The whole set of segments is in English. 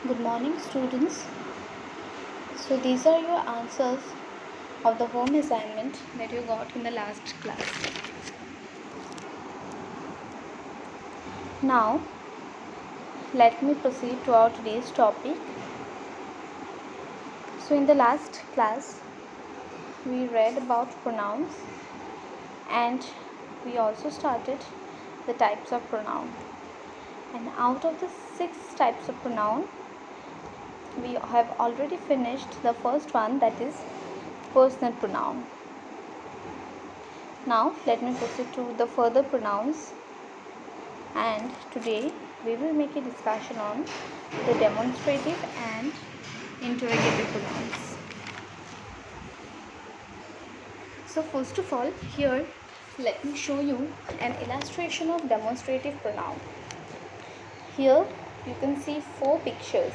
Good morning, students. So, these are your answers of the home assignment that you got in the last class. Now, let me proceed to our today's topic. So, in the last class, we read about pronouns and we also started the types of pronoun. And out of the 6 types of pronoun, we have already finished the first one, that is personal pronoun. Now let me proceed to the further pronouns, and today we will make a discussion on the demonstrative and interrogative pronouns. So first of all, here let me show you an illustration of demonstrative pronoun. Here you can see 4 pictures,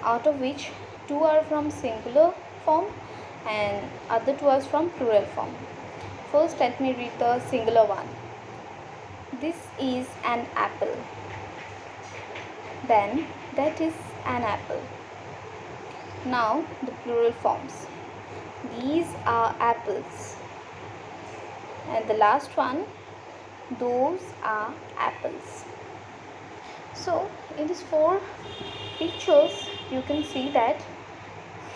out of which 2 are from singular form and other 2 are from plural form. First, let me read the singular one. This is an apple. Then, that is an apple. Now, the plural forms. These are apples. And the last one, those are apples. So, in these 4 pictures, you can see that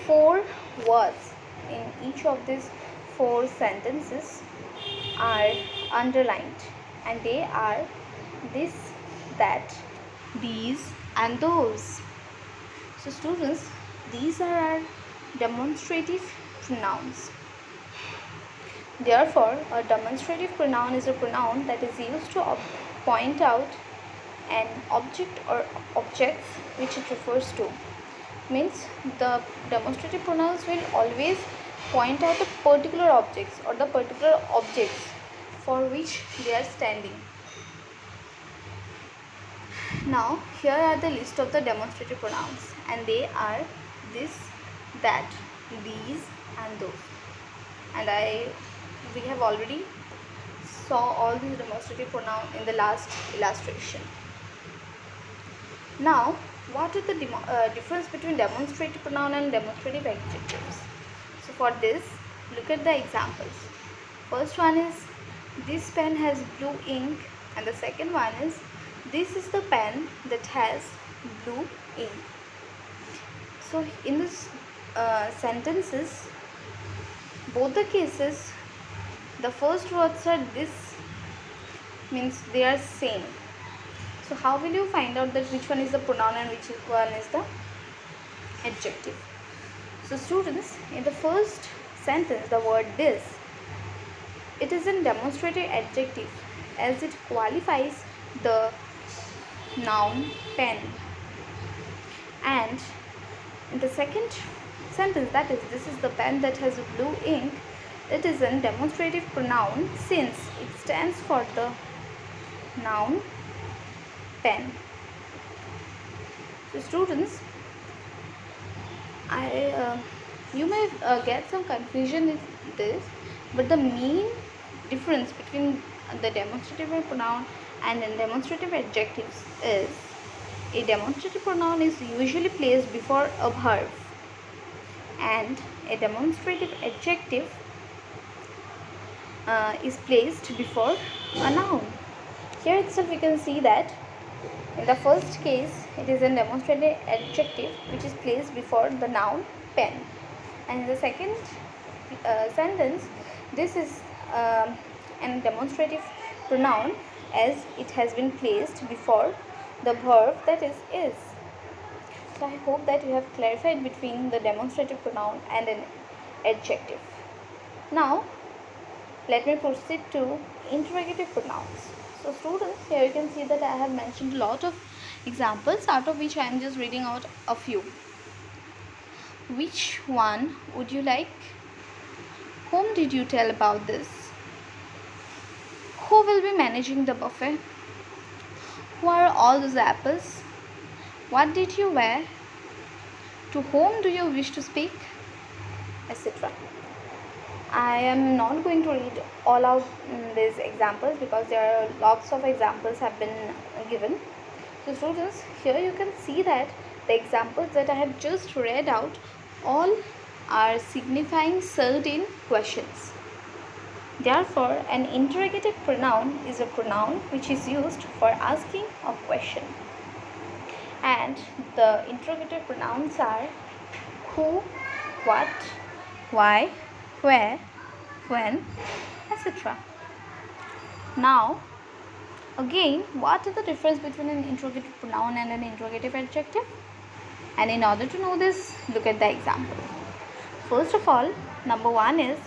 4 words in each of these 4 sentences are underlined, and they are this, that, these and those. So students, these are our demonstrative pronouns. Therefore, a demonstrative pronoun is a pronoun that is used to point out an object or objects which it refers to. Means the demonstrative pronouns will always point out the particular objects or the particular objects for which they are standing. Now here are the list of the demonstrative pronouns, and they are this, that, these and those. And we have already saw all these demonstrative pronouns in the last illustration. Now, what is the difference between demonstrative pronoun and demonstrative adjectives? So for this, look at the examples. First one is, this pen has blue ink, and the second one is, this is the pen that has blue ink. So in this sentences, both the cases, the first words are this, means they are same. So how will you find out that which one is the pronoun and which one is the adjective? So students, in the first sentence, the word this, it is a demonstrative adjective as it qualifies the noun pen. And in the second sentence, that is, this is the pen that has blue ink, it is a demonstrative pronoun since it stands for the noun pen. So students, you may get some confusion in this, but the main difference between the demonstrative pronoun and the demonstrative adjectives is, a demonstrative pronoun is usually placed before a verb, and a demonstrative adjective is placed before a noun. Here itself we can see that in the first case, it is a demonstrative adjective which is placed before the noun pen, and in the second sentence, this is a demonstrative pronoun as it has been placed before the verb, that is. So I hope that you have clarified between the demonstrative pronoun and an adjective. Now let me proceed to interrogative pronouns. So students, here you can see that I have mentioned a lot of examples, out of which I am just reading out a few. Which one would you like? Whom did you tell about this? Who will be managing the buffet? Who are all those apples? What did you wear? To whom do you wish to speak? Etc. I am not going to read all out these examples because there are lots of examples have been given. So students, here you can see that the examples that I have just read out all are signifying certain questions. Therefore, an interrogative pronoun is a pronoun which is used for asking a question. And the interrogative pronouns are who, what, why, where, when, etc. Now, again, what is the difference between an interrogative pronoun and an interrogative adjective? And in order to know this, look at the example. First of all, number 1 is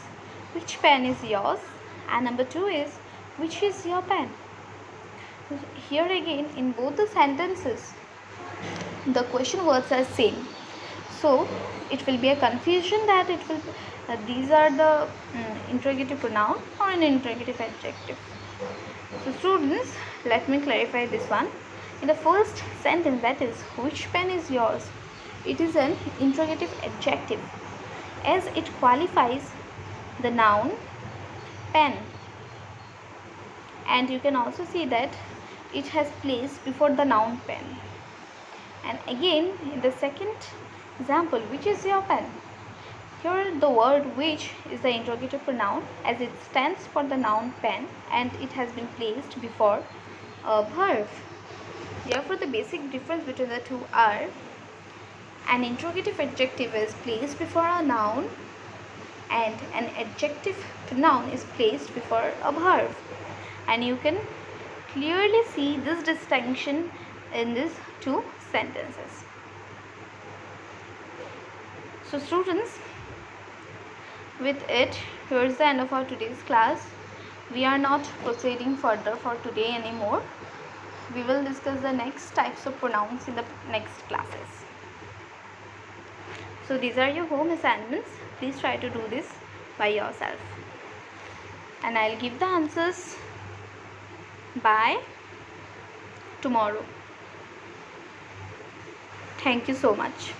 which pen is yours, and number 2 is which is your pen. Here again, in both the sentences, the question words are same. So it will be a confusion that it will these are the interrogative pronoun or an interrogative adjective. So students, let me clarify this one. In the first sentence, that is which pen is yours, it is an interrogative adjective as it qualifies the noun pen, and you can also see that it has place before the noun pen. And again, in the second example, which is your pen, here the word which is the interrogative pronoun as it stands for the noun pen and it has been placed before a verb. Therefore, the basic difference between the two are an interrogative adjective is placed before a noun and an adjective pronoun is placed before a verb. And you can clearly see this distinction in these two sentences. So students, with it, here's the end of our today's class. We are not proceeding further for today anymore. We will discuss the next types of pronouns in the next classes. So these are your home assignments. Please try to do this by yourself. And I'll give the answers by tomorrow. Thank you so much.